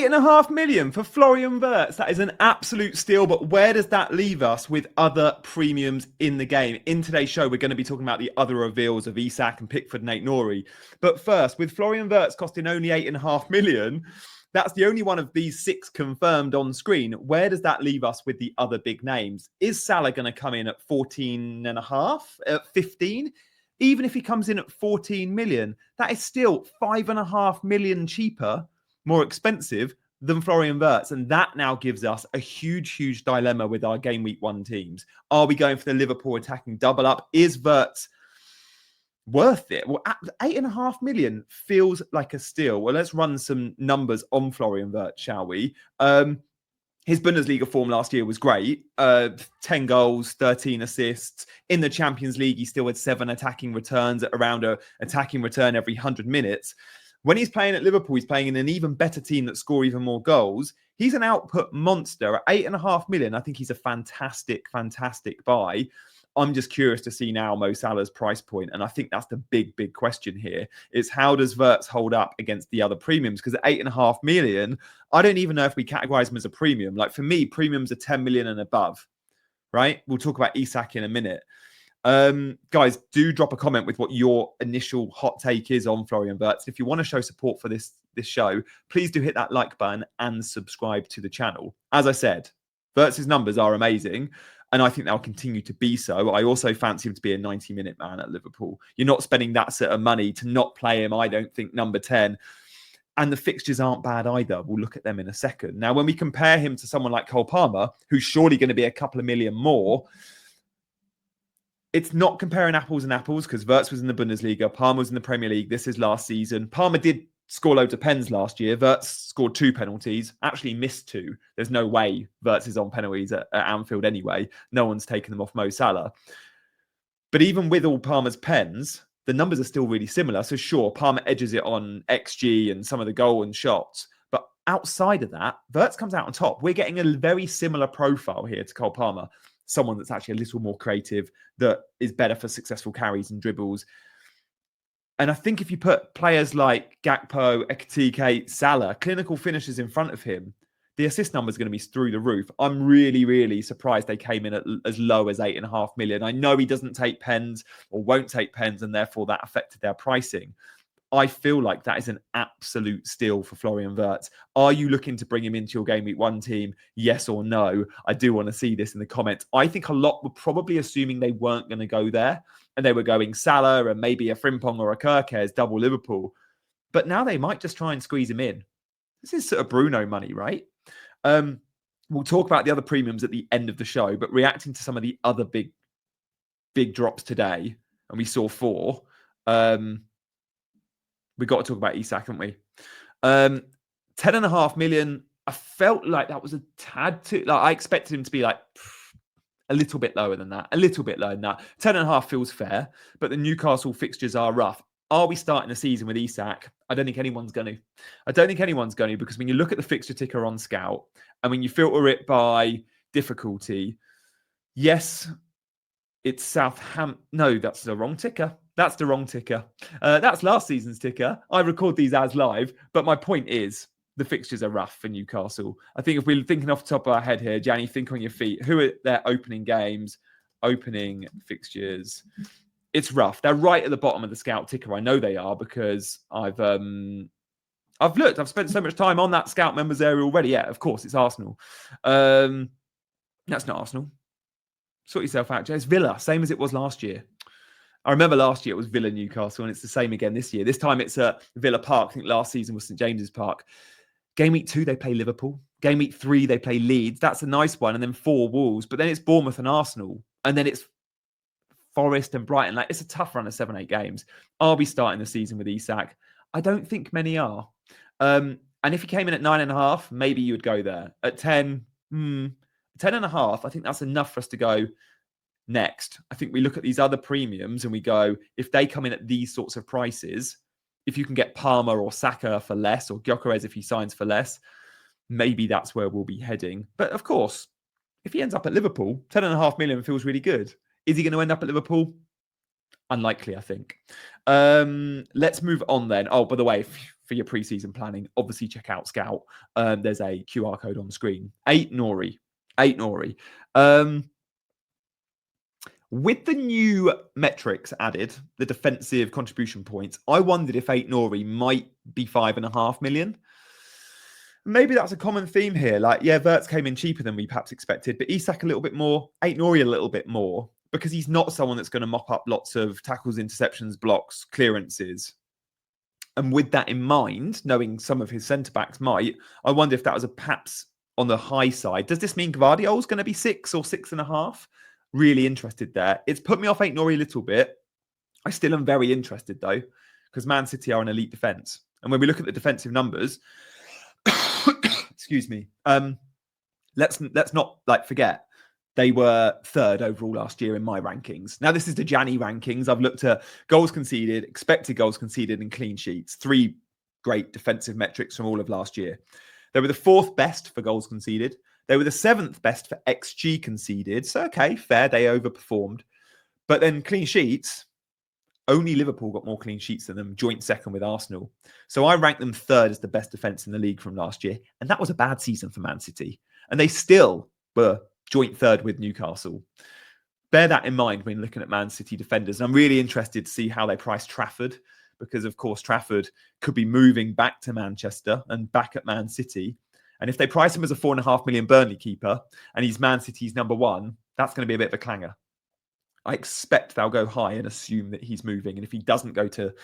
8.5 million for Florian Wirtz. That is an absolute steal, but where does that leave us with other premiums in the game? In today's show, we're going to be talking about the other reveals of Isak and Pickford and Ait Nouri. But first, with Florian Wirtz costing only 8.5 million, that's the only one of these 6 confirmed on screen. Where does that leave us with the other big names? Is Salah going to come in at 14.5, at 15? Even if he comes in at 14 million, that is still 5.5 million cheaper, more expensive than Florian Wirtz. And that now gives us a huge dilemma with our game week 1 teams. Are we going for the Liverpool attacking double up? Is Wirtz worth it? Well, 8.5 million feels like a steal. Well, let's run some numbers on Florian Wirtz, shall we? His Bundesliga form last year was great. 10 goals, 13 assists. In the Champions League, he still had 7 attacking returns at around an attacking return every 100 minutes. When he's playing at Liverpool, he's playing in an even better team that score even more goals. He's an output monster at 8.5 million. I think he's a fantastic buy. I'm just curious to see now Mo Salah's price point. And I think that's the big question here is how does Wirtz hold up against the other premiums? Because at 8.5 million, I don't even know if we categorize him as a premium. Like for me, premiums are 10 million and above, right? We'll talk about Isak in a minute. Guys, do drop a comment with what your initial hot take is on Florian Wirtz. If you want to show support for this show, please do hit that like button and subscribe to the channel. As I said, Wirtz's numbers are amazing. And I think they'll continue to be so. I also fancy him to be a 90-minute man at Liverpool. You're not spending that sort of money to not play him, I don't think, number 10. And the fixtures aren't bad either. We'll look at them in a second. Now, when we compare him to someone like Cole Palmer, who's surely going to be a couple of million more, it's not comparing apples and apples because Wirtz was in the Bundesliga, Palmer was in the Premier League. This is last season. Palmer did score loads of pens last year. Wirtz scored 2 penalties, actually missed 2. There's no way Wirtz is on penalties at Anfield anyway. No one's taken them off Mo Salah. But even with all Palmer's pens, the numbers are still really similar. So sure, Palmer edges it on XG and some of the goal and shots. But outside of that, Wirtz comes out on top. We're getting a very similar profile here to Cole Palmer. Someone that's actually a little more creative, that is better for successful carries and dribbles. And I think if you put players like Gakpo, Ekitike, Salah, clinical finishers in front of him, the assist number is going to be through the roof. I'm really surprised they came in at as low as 8.5 million. I know he doesn't take pens or won't take pens, and therefore that affected their pricing. I feel like that is an absolute steal for Florian Wirtz. Are you looking to bring him into your game week 1 team? Yes or no? I do want to see this in the comments. I think a lot were probably assuming they weren't going to go there and they were going Salah and maybe a Frimpong or a Kirkes, double Liverpool. But now they might just try and squeeze him in. This is sort of Bruno money, right? We'll talk about the other premiums at the end of the show, but reacting to some of the other big drops today, and we saw 4, we got to talk about Isak, haven't we? 10.5 million. I felt like that was a tad too. Like I expected him to be like a little bit lower than that. 10.5 feels fair, but the Newcastle fixtures are rough. Are we starting the season with Isak? I don't think anyone's going to. Because when you look at the fixture ticker on Scout and when you filter it by difficulty, yes, it's Southampton. No, that's the wrong ticker. That's last season's ticker. I record these as live, but my point is the fixtures are rough for Newcastle. I think if we're thinking off the top of our head here, Gianni, think on your feet. Who are their opening games, opening fixtures? It's rough. They're right at the bottom of the Scout ticker. I know they are because I've looked. I've spent so much time on that Scout members area already. Yeah, of course, it's Arsenal. That's not Arsenal. Sort yourself out, Jay. It's Villa, same as it was last year. I remember last year it was Villa Newcastle, and it's the same again this year. This time it's at Villa Park. I think last season was St James's Park. Game week 2, they play Liverpool. Game week 3, they play Leeds. That's a nice one. And then 4 Wolves. But then it's Bournemouth and Arsenal. And then it's Forest and Brighton. Like, it's a tough run of 7-8 games. Are we starting the season with Isak? I don't think many are. And if he came in at 9.5, maybe you would go there. At 10, 10.5, I think that's enough for us to go next. I think we look at these other premiums and we go, if they come in at these sorts of prices, if you can get Palmer or Saka for less, or Gyökeres if he signs for less, maybe that's where we'll be heading. But of course, if he ends up at Liverpool, 10.5 million feels really good. Is he going to end up at Liverpool? Unlikely, I think. Let's move on then. Oh, by the way, for your preseason planning, obviously check out Scout. There's a QR code on the screen. Ait Nouri. With the new metrics added, the defensive contribution points, I wondered if Ait Nouri might be 5.5 million. Maybe that's a common theme here. Like, yeah, Wirtz came in cheaper than we perhaps expected, but Isak a little bit more, Ait Nouri a little bit more, because he's not someone that's going to mop up lots of tackles, interceptions, blocks, clearances. And with that in mind, knowing some of his centre-backs might, I wonder if that was a perhaps on the high side. Does this mean Gvardiol's going to be 6 or 6.5? Really interested there. It's put me off Ait Nouri a little bit. I still am very interested, though, because Man City are an elite defence. And when we look at the defensive numbers, excuse me, let's not forget they were 3rd overall last year in my rankings. Now, this is the Janny rankings. I've looked at goals conceded, expected goals conceded, and clean sheets. 3 great defensive metrics from all of last year. They were the 4th best for goals conceded. They were the 7th best for XG conceded. So, okay, fair, they overperformed. But then clean sheets, only Liverpool got more clean sheets than them, joint 2nd with Arsenal. So I ranked them 3rd as the best defence in the league from last year. And that was a bad season for Man City. And they still were joint 3rd with Newcastle. Bear that in mind when looking at Man City defenders. And I'm really interested to see how they price Trafford, because, of course, Trafford could be moving back to Manchester and back at Man City. And if they price him as a 4.5 million Burnley keeper and he's Man City's number 1, that's going to be a bit of a clanger. I expect they'll go high and assume that he's moving. And if he doesn't go to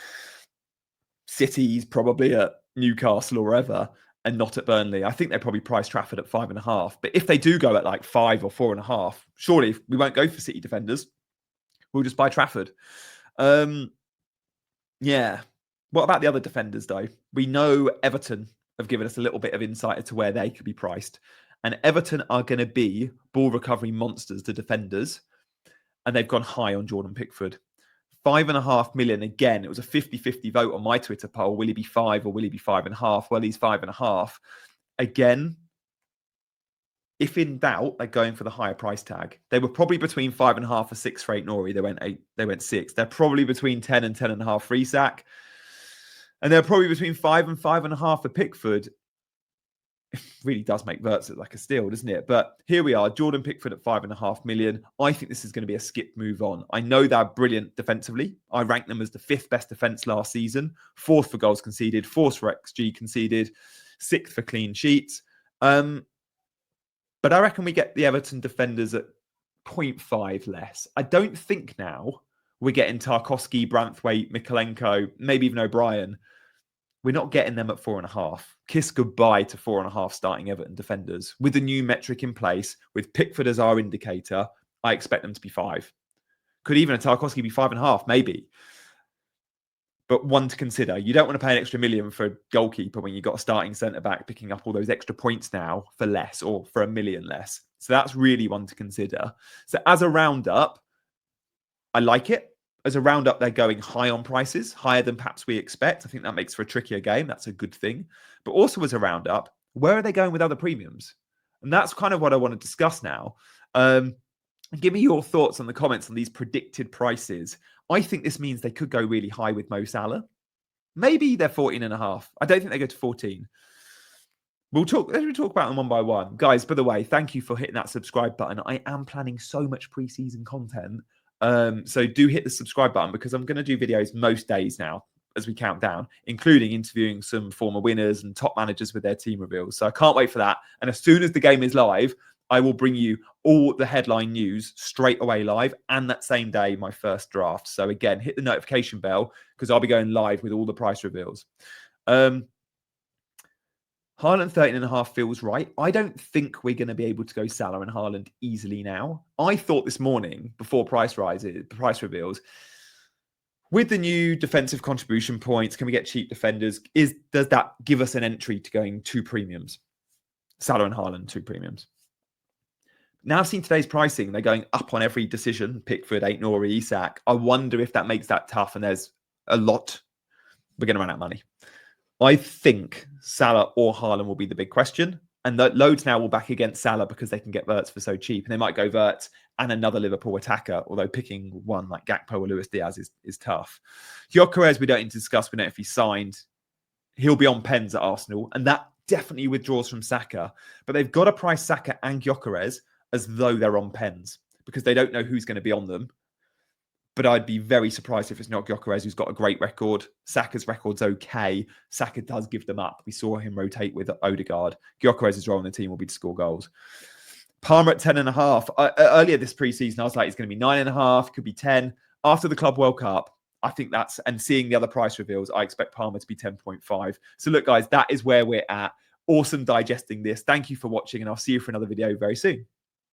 City, he's probably at Newcastle or wherever, and not at Burnley. I think they probably price Trafford at 5.5. But if they do go at like 5 or 4.5, surely we won't go for City defenders. We'll just buy Trafford. Yeah. What about the other defenders, though? We know Everton have given us a little bit of insight into where they could be priced. And Everton are going to be ball recovery monsters, the defenders. And they've gone high on Jordan Pickford. 5.5 million. Again, it was a 50-50 vote on my Twitter poll. Will he be 5 or will he be 5.5? Well, he's 5.5. Again, if in doubt, they're going for the higher price tag. They were probably between 5.5 or 6 for Ait Nouri. They went 8. They went 6. They're probably between 10 and 10.5 for Isak. And they're probably between 5 and 5.5 for Pickford. It really does make Wirtz look like a steal, doesn't it? But here we are, Jordan Pickford at 5.5 million. I think this is going to be a skip move on. I know they're brilliant defensively. I ranked them as the 5th best defense last season, 4th for goals conceded, 4th for XG conceded, 6th for clean sheets. But I reckon we get the Everton defenders at 0.5 less. I don't think now we're getting Tarkowski, Branthwaite, Mikolenko, maybe even O'Brien. We're not getting them at 4.5. Kiss goodbye to 4.5 starting Everton defenders. With the new metric in place, with Pickford as our indicator, I expect them to be 5. Could even a Tarkowski be 5.5? Maybe. But one to consider. You don't want to pay an extra $1 million for a goalkeeper when you've got a starting centre-back picking up all those extra points now for less, or for $1 million less. So that's really one to consider. So as a roundup, I like it. As a roundup, they're going high on prices, higher than perhaps we expect. I think that makes for a trickier game. That's a good thing. But also as a roundup, where are they going with other premiums? And that's kind of what I want to discuss now. Give me your thoughts on the comments on these predicted prices. I think this means they could go really high with Mo Salah. Maybe they're 14.5. I don't think they go to 14. We'll talk about them one by one. Guys, by the way, thank you for hitting that subscribe button. I am planning so much preseason content. So do hit the subscribe button, because I'm going to do videos most days now as we count down, including interviewing some former winners and top managers with their team reveals. So I can't wait for that. And as soon as the game is live, I will bring you all the headline news straight away live, and that same day, my first draft. So again, hit the notification bell, because I'll be going live with all the price reveals. Haaland 13.5 feels right. I don't think we're going to be able to go Salah and Haaland easily now. I thought this morning, before price reveals, with the new defensive contribution points, can we get cheap defenders? Does that give us an entry to going 2 premiums? Salah and Haaland, 2 premiums. Now I've seen today's pricing. They're going up on every decision. Pickford, Ait Nouri, Isak. I wonder if that makes that tough, and there's a lot. We're going to run out of money. I think Salah or Haaland will be the big question. And loads now will back against Salah because they can get Wirtz for so cheap. And they might go Wirtz and another Liverpool attacker, although picking one like Gakpo or Luis Diaz is tough. Gyökeres, we don't need to discuss. We don't know if he's signed. he'll be on pens at Arsenal, and that definitely withdraws from Saka. But they've got to price Saka and Gyökeres as though they're on pens because they don't know who's going to be on them. But I'd be very surprised if it's not Gyökeres, who's got a great record. Saka's record's okay. Saka does give them up. We saw him rotate with Odegaard. Gyökeres' role in the team will be to score goals. Palmer at 10.5. Earlier this preseason, I was like, it's going to be 9.5, could be 10. After the Club World Cup, I think that's, and seeing the other price reveals, I expect Palmer to be 10.5. So look, guys, that is where we're at. Awesome digesting this. Thank you for watching, and I'll see you for another video very soon.